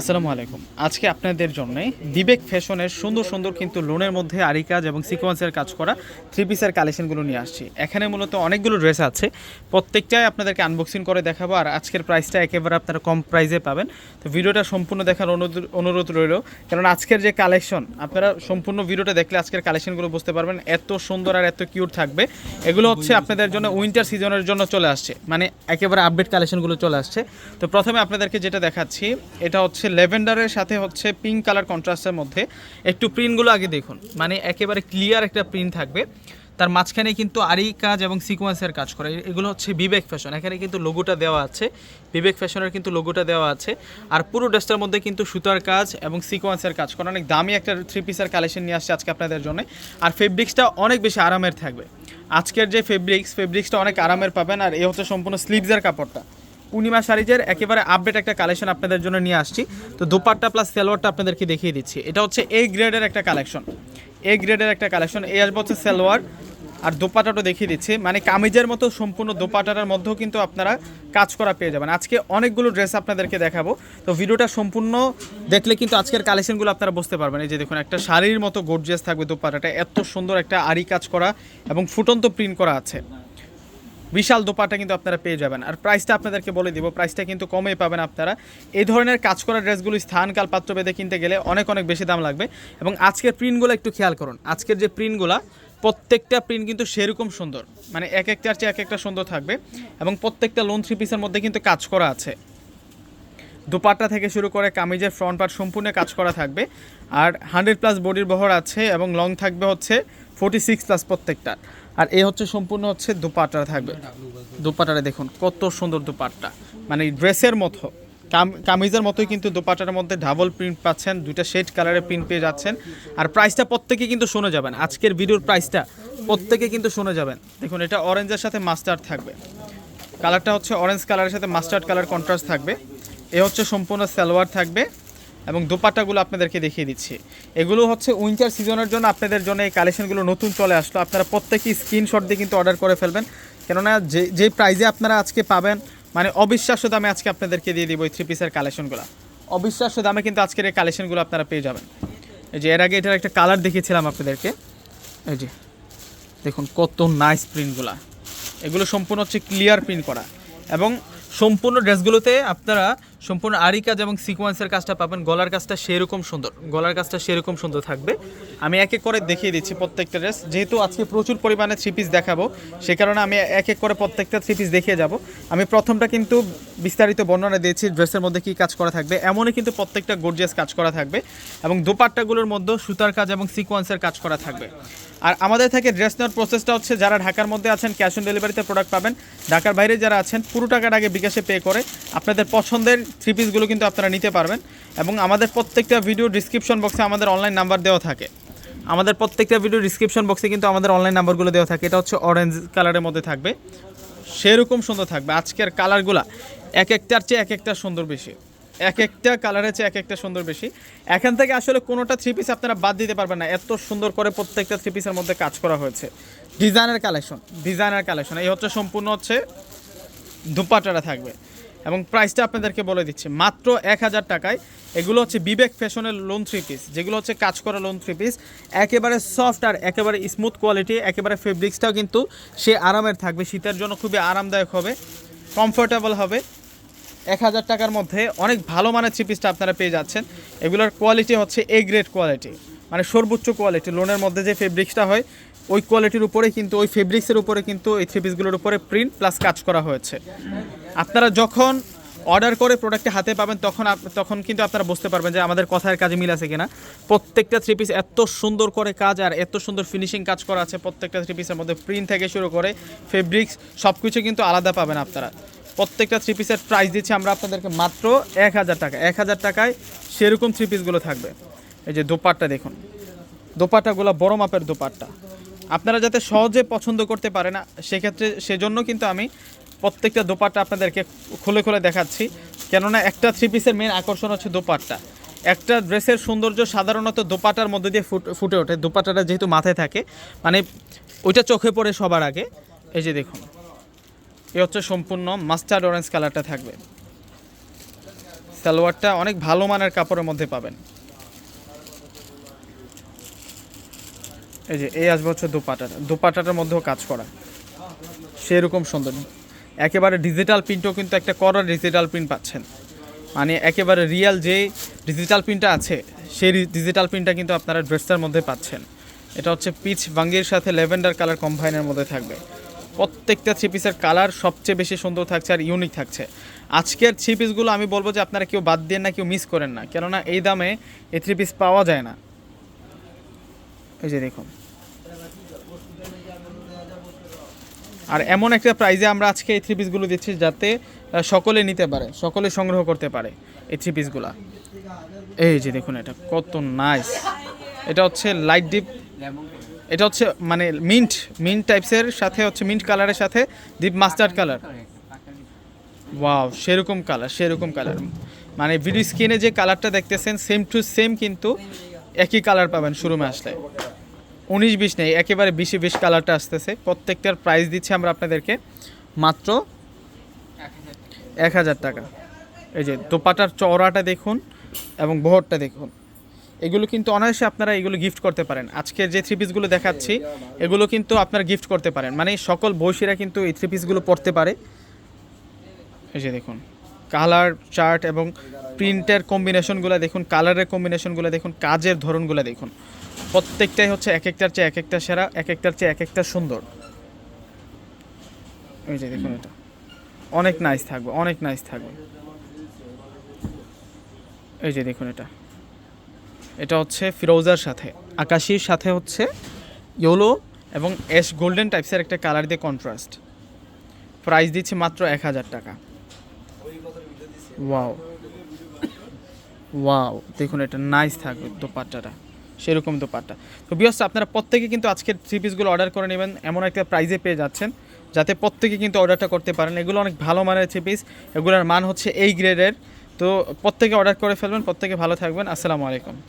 আসসালামু আলাইকুম। আজকে আপনাদের জন্য বিবেক ফ্যাশনের সুন্দর সুন্দর কিন্তু লোনের মধ্যে আরি কাজ এবং সিকোয়েন্সের কাজ করা থ্রি পিসের কালেকশনগুলো নিয়ে আসছি। এখানে মূলত অনেকগুলো ড্রেস আছে, প্রত্যেকটাই আপনাদেরকে আনবক্সিং করে দেখাবো। আর আজকের প্রাইসটা একেবারে আপনারা কম প্রাইসে পাবেন। তো ভিডিওটা সম্পূর্ণ দেখার অনুরোধ রইল, কারণ আজকের যে কালেকশন আপনারা সম্পূর্ণ ভিডিওটা দেখলে আজকের কালেকশনগুলো বুঝতে পারবেন। এত সুন্দর আর এত কিউট থাকবে। এগুলো হচ্ছে আপনাদের জন্য উইন্টার সিজনের জন্য চলে আসছে, মানে একেবারে আপডেট কালেকশনগুলো চলে আসছে। তো প্রথমে আপনাদেরকে যেটা দেখাচ্ছি, এটা হচ্ছে ল্যাভেন্ডারের সাথে হচ্ছে পিঙ্ক কালার কন্ট্রাস্টের মধ্যে। একটু প্রিন্টগুলো আগে দেখুন, মানে একেবারে ক্লিয়ার একটা প্রিন্ট থাকবে। তার মাঝখানে কিন্তু আরি কাজ এবং সিকোয়েন্সের কাজ করে। এগুলো হচ্ছে বিবেক ফ্যাশন, এখানে কিন্তু লোগোটা দেওয়া আছে, বিবেক ফ্যাশনের কিন্তু লোগোটা দেওয়া আছে। আর পুরো ড্রেসটার মধ্যে কিন্তু সুতার কাজ এবং সিকোয়েন্সের কাজ করা। অনেক দামি একটা থ্রি পিসের কালেকশন নিয়ে আসছে আজকে আপনাদের জন্য। আর ফেব্রিক্সটা অনেক বেশি আরামের থাকবে। আজকের যে ফেব্রিক্সটা অনেক আরামের পাবেন। আর এই হচ্ছে সম্পূর্ণ স্লিভসের কাপড়টা। পূর্ণিমা শাড়িজের একেবারে আপডেট একটা কালেকশন আপনাদের জন্য নিয়ে আসছি। তো দোপাট্টা প্লাস সালোয়ারটা আপনাদেরকে দেখিয়ে দিচ্ছি। এটা হচ্ছে এ গ্রেডের একটা কালেকশন, এই আসবে হচ্ছে সালোয়ার। আর দোপাট্টাটা দেখিয়ে দিচ্ছি, মানে কামিজের মতো সম্পূর্ণ দোপাট্টার মধ্যেও কিন্তু আপনারা কাজ করা পেয়ে যাবেন। আজকে অনেকগুলো ড্রেস আপনাদেরকে দেখাবো, তো ভিডিওটা সম্পূর্ণ দেখলে কিন্তু আজকের কালেকশনগুলো আপনারা বুঝতে পারবেন। এই যে দেখুন, একটা শাড়ির মতো গর্জিয়াস থাকবে দোপাট্টাটা, এত সুন্দর একটা আরি কাজ করা এবং ফুটন্ত প্রিন্ট করা আছে। বিশাল দোপাট্টা কিন্তু আপনারা পেয়ে যাবেন। আর প্রাইসটা আপনাদেরকে বলে দিব, প্রাইসটা কিন্তু কমেই পাবেন আপনারা। এই ধরনের কাজ করা ড্রেসগুলো স্থান কাল পাত্র ভেদে কিনতে গেলে অনেক অনেক বেশি দাম লাগবে। এবং আজকের প্রিন্টগুলো একটু খেয়াল করুন, আজকের যে প্রিন্টগুলো প্রত্যেকটা প্রিন্ট কিন্তু সেরকম সুন্দর, মানে এক একটার চেয়ে এক একটা সুন্দর থাকবে। এবং প্রত্যেকটা লোন থ্রি পিসের মধ্যে কিন্তু কাজ করা আছে। দোপাট্টা থেকে শুরু করে কামিজের ফ্রন্ট পার্ট সম্পূর্ণ কাজ করা থাকবে। আর 100+ বডির বহর আছে এবং লং থাকবে হচ্ছে 46+ প্রত্যেকটা। আর এই হচ্ছে সম্পূর্ণ হচ্ছে দোপাট্টা থাকবে। দোপাট্টাটা দেখুন কত সুন্দর দোপাট্টা, মানে ড্রেসের মতো কামিজের মতোই কিন্তু দোপাট্টার মধ্যে ডাবল প্রিন্ট পাচ্ছেন, দুইটা শেড কালারের প্রিন্ট পেয়ে যাচ্ছেন। আর প্রাইসটা প্রত্যেকে কিন্তু শুনে যাবেন, আজকের ভিডিওর প্রাইসটা প্রত্যেকে কিন্তু শুনে যাবেন। দেখুন, এটা অরেঞ্জের সাথে মাস্টার্ড থাকবে, কালারটা হচ্ছে অরেঞ্জ কালারের সাথে মাস্টার্ড কালার কন্ট্রাস্ট থাকবে। এ হচ্ছে সম্পূর্ণ সালোয়ার থাকবে এবং দোপাট্টাগুলো আপনাদেরকে দেখিয়ে দিচ্ছি। এগুলো হচ্ছে উইন্টার সিজনের জন্য আপনাদের জন্য এই কালেকশনগুলো নতুন চলে আসলো। আপনারা প্রত্যেকেই স্ক্রিনশট দিয়ে কিন্তু অর্ডার করে ফেলবেন, কেননা যে প্রাইজে আপনারা আজকে পাবেন, মানে অবিশ্বাস্য দামে আজকে আপনাদেরকে দিয়ে দিব এই থ্রি পিসের কালেকশনগুলো। অবিশ্বাস্য দামে কিন্তু আজকের এই কালেকশনগুলো আপনারা পেয়ে যাবেন। এই যে এর আগে এটার একটা কালার দেখিয়েছিলাম আপনাদেরকে, এই যে দেখুন কত নাইস প্রিন্টগুলো। এগুলো সম্পূর্ণ হচ্ছে ক্লিয়ার প্রিন্ট করা এবং সম্পূর্ণ ড্রেসগুলোতে আপনারা সম্পূর্ণ আরি কাজ এবং সিকোয়েন্সের কাজটা পাবেন। গলার কাজটা সেরকম সুন্দর থাকবে। আমি এক এক করে দেখিয়ে দিচ্ছি প্রত্যেকটা ড্রেস, যেহেতু আজকে প্রচুর পরিমাণে থ্রি পিস দেখাবো, সে কারণে আমি এক এক করে প্রত্যেকটা থ্রি পিস দেখিয়ে যাব। আমি প্রথমটা কিন্তু বিস্তারিত বর্ণনা দিয়েছি ড্রেসের মধ্যে কী কাজ করা থাকবে, এমনই কিন্তু প্রত্যেকটা গর্জিয়াস কাজ করা থাকবে এবং দোপাট্টাগুলোর মধ্যে সুতার কাজ এবং সিকোয়েন্সের কাজ করা থাকবে। আর আমাদের থেকে ড্রেস নেওয়ার প্রসেসটা হচ্ছে, যারা ঢাকার মধ্যে আছেন ক্যাশ অন ডেলিভারিতে প্রোডাক্ট পাবেন। ঢাকার বাইরে যারা আছেন পুরো টাকাটা আগে বিকাশে পে করে আপনাদের পছন্দের থ্রি পিসগুলো কিন্তু আপনারা নিতে পারবেন। এবং আমাদের প্রত্যেকটা ভিডিও ডিসক্রিপশন বক্সে আমাদের অনলাইন নাম্বার দেওয়া থাকে, কিন্তু আমাদের অনলাইন নাম্বারগুলো দেওয়া থাকে। এটা হচ্ছে অরেঞ্জ কালারের মধ্যে থাকবে, সেরকম সুন্দর থাকবে। আজকের কালারগুলো এক একটার চেয়ে এক একটা সুন্দর বেশি, এক একটা কালারের চেয়ে এক একটা সুন্দর বেশি। এখান থেকে আসলে কোনোটা থ্রি পিস আপনারা বাদ দিতে পারবেন না, এত সুন্দর করে প্রত্যেকটা থ্রি পিসের মধ্যে কাজ করা হয়েছে। Designer collection. এই হচ্ছে সম্পূর্ণ হচ্ছে দুপাট্টাটা থাকবে এবং প্রাইসটা আপনাদেরকে বলে দিচ্ছি মাত্র 1000 টাকায়। এগুলো হচ্ছে বিবেক ফ্যাশনের লোন থ্রি পিস, যেগুলো হচ্ছে কাজ করা লোন থ্রি পিস, একেবারে সফট আর একেবারে স্মুথ কোয়ালিটি। একেবারে ফেব্রিক্সটাও কিন্তু সে আরামের থাকবে, শীতের জন্য খুবই আরামদায়ক হবে, কমফোর্টেবল হবে। 1000 টাকার মধ্যে অনেক ভালো মানের থ্রি পিসটা আপনারা পেয়ে যাচ্ছেন। এগুলোর কোয়ালিটি হচ্ছে এ গ্রেড কোয়ালিটি, মানে সর্বোচ্চ কোয়ালিটি। লোনের মধ্যে যে ফেব্রিক্সটা হয় ওই কোয়ালিটির উপরে কিন্তু, ওই ফেব্রিক্সের উপরে কিন্তু এই থ্রি পিসগুলোর উপরে প্রিন্ট প্লাস কাজ করা হয়েছে। আপনারা যখন অর্ডার করে প্রোডাক্টে হাতে পাবেন তখন কিন্তু আপনারা বুঝতে পারবেন যে আমাদের কথার কাজে মিল আছে কিনা। প্রত্যেকটা থ্রি পিস এত সুন্দর করে কাজ আর এত সুন্দর ফিনিশিং কাজ করা আছে। প্রত্যেকটা থ্রি পিসের মধ্যে প্রিন্ট থেকে শুরু করে ফেব্রিক্স সব কিছু কিন্তু আলাদা পাবেন আপনারা। প্রত্যেকটা থ্রি পিসের প্রাইস দিচ্ছি আমরা আপনাদেরকে মাত্র 1000 টাকা। 1000 টাকায় সেরকম থ্রি পিসগুলো থাকবে। এই যে দোপাট্টা দেখুন, দোপাট্টাগুলো বড় মাপের দোপাট্টা, আপনারা যাতে সহজে পছন্দ করতে পারে না সেজন্য কিন্তু আমি প্রত্যেকটা দোপাট্টা আপনাদেরকে খুলে খুলে দেখাচ্ছি। কেননা একটা থ্রি পিসের মেন আকর্ষণ হচ্ছে দোপাট্টা। একটা ড্রেসের সৌন্দর্য সাধারণত দোপাট্টার মধ্যে দিয়ে ফুটে ওঠে। দোপাট্টাটা যেহেতু মাথায় থাকে, মানে ওইটা চোখে পড়ে সবার আগে। এই যে দেখুন, এ হচ্ছে সম্পূর্ণ মাস্টার্ড অরেঞ্জ কালারটা থাকবে। সালোয়ারটা অনেক ভালো মানের কাপড়ের মধ্যে পাবেন। এই যে এই আসবে হচ্ছে দোপাট্টাটার মধ্যেও কাজ করা সেরকম সুন্দর, একেবারে ডিজিটাল প্রিন্টও কিন্তু একটা করা ডিজিটাল প্রিন্ট পাচ্ছেন, মানে একেবারে রিয়েল যে ডিজিটাল প্রিন্টটা আছে সেই ডিজিটাল প্রিন্টটা কিন্তু আপনারা ড্রেসটার মধ্যে পাচ্ছেন। এটা হচ্ছে পিচ ভাঙ্গির সাথে ল্যাভেন্ডার কালার কম্বাইনের মধ্যে থাকবে। প্রত্যেকটা থ্রি পিসের কালার সবচেয়ে বেশি সুন্দর থাকছে আর ইউনিক থাকছে। আজকের থ্রি পিসগুলো আমি বলবো যে আপনারা কেউ বাদ দেন না, কেউ মিস করেন না, কেননা এই দামে এই থ্রি পিস পাওয়া যায় না। এই যে দেখুন, আর এমন একটা প্রাইজে আমরা আজকে এই থ্রি পিসগুলো দিচ্ছি যাতে সকলে নিতে পারে, সকলে সংগ্রহ করতে পারে এই থ্রি পিসগুলা। এই যে দেখুন এটা কত নাইস, এটা হচ্ছে লাইট ডিপ, এটা হচ্ছে মানে মিন্ট টাইপসের সাথে হচ্ছে মিন্ট কালারের সাথে ডিপ মাস্টার্ড কালার। ওয়াও, সেরকম কালার, মানে ভিডিও স্ক্রিনে যে কালারটা দেখতেছেন সেম টু সেম কিন্তু একই কালার পাবেন শোরুমে আসলে। 19-20 নেই, একেবারে 20 কালারটা আসতেছে। প্রত্যেকটার প্রাইস দিচ্ছি আমরা আপনাদেরকে মাত্র 1000 টাকা। এই যে দোপাটার চওড়াটা দেখুন এবং বহরটা দেখুন, এগুলো কিন্তু অনায়াসে আপনারা এগুলো গিফট করতে পারেন। আজকের যে থ্রি পিসগুলো দেখাচ্ছি এগুলো কিন্তু আপনারা গিফট করতে পারেন, মানে সকল বয়সীরা কিন্তু এই থ্রি পিসগুলো পরতে পারে। এই যে দেখুন কালার চার্ট এবং প্রিন্টের কম্বিনেশনগুলো দেখুন, কালারের কম্বিনেশনগুলো দেখুন, কাজের ধরনগুলো দেখুন, প্রত্যেকটাই হচ্ছে এক একটার চেয়ে এক একটা সেরা, এক একটার চেয়ে এক একটা সুন্দর। এই যে দেখুন এটা অনেক নাইস থাকবে। এই যে দেখুন এটা হচ্ছে ফিরোজার সাথে আকাশির সাথে হচ্ছে ইয়েলো এবং অ্যাশ গোল্ডেন টাইপসের একটা কালার দিয়ে কন্ট্রাস্ট। প্রাইস দিচ্ছি মাত্র 1000 টাকা। ওয়াও দেখুন এটা নাইস থাকবে দোপাট্টাটা, সেরকম দোপাট্টা। তো ভিউয়ার্স আপনারা প্রত্যেকে কিন্তু আজকের থ্রি পিসগুলো অর্ডার করে নেবেন, এমন একটা প্রাইজে পেয়ে যাচ্ছেন যাতে প্রত্যেকে কিন্তু অর্ডারটা করতে পারেন। এগুলো অনেক ভালো মানের থ্রি পিস, এগুলোর মান হচ্ছে এই গ্রেডের। তো প্রত্যেকে অর্ডার করে ফেলবেন, প্রত্যেকে ভালো থাকবেন। আসসালামু আলাইকুম।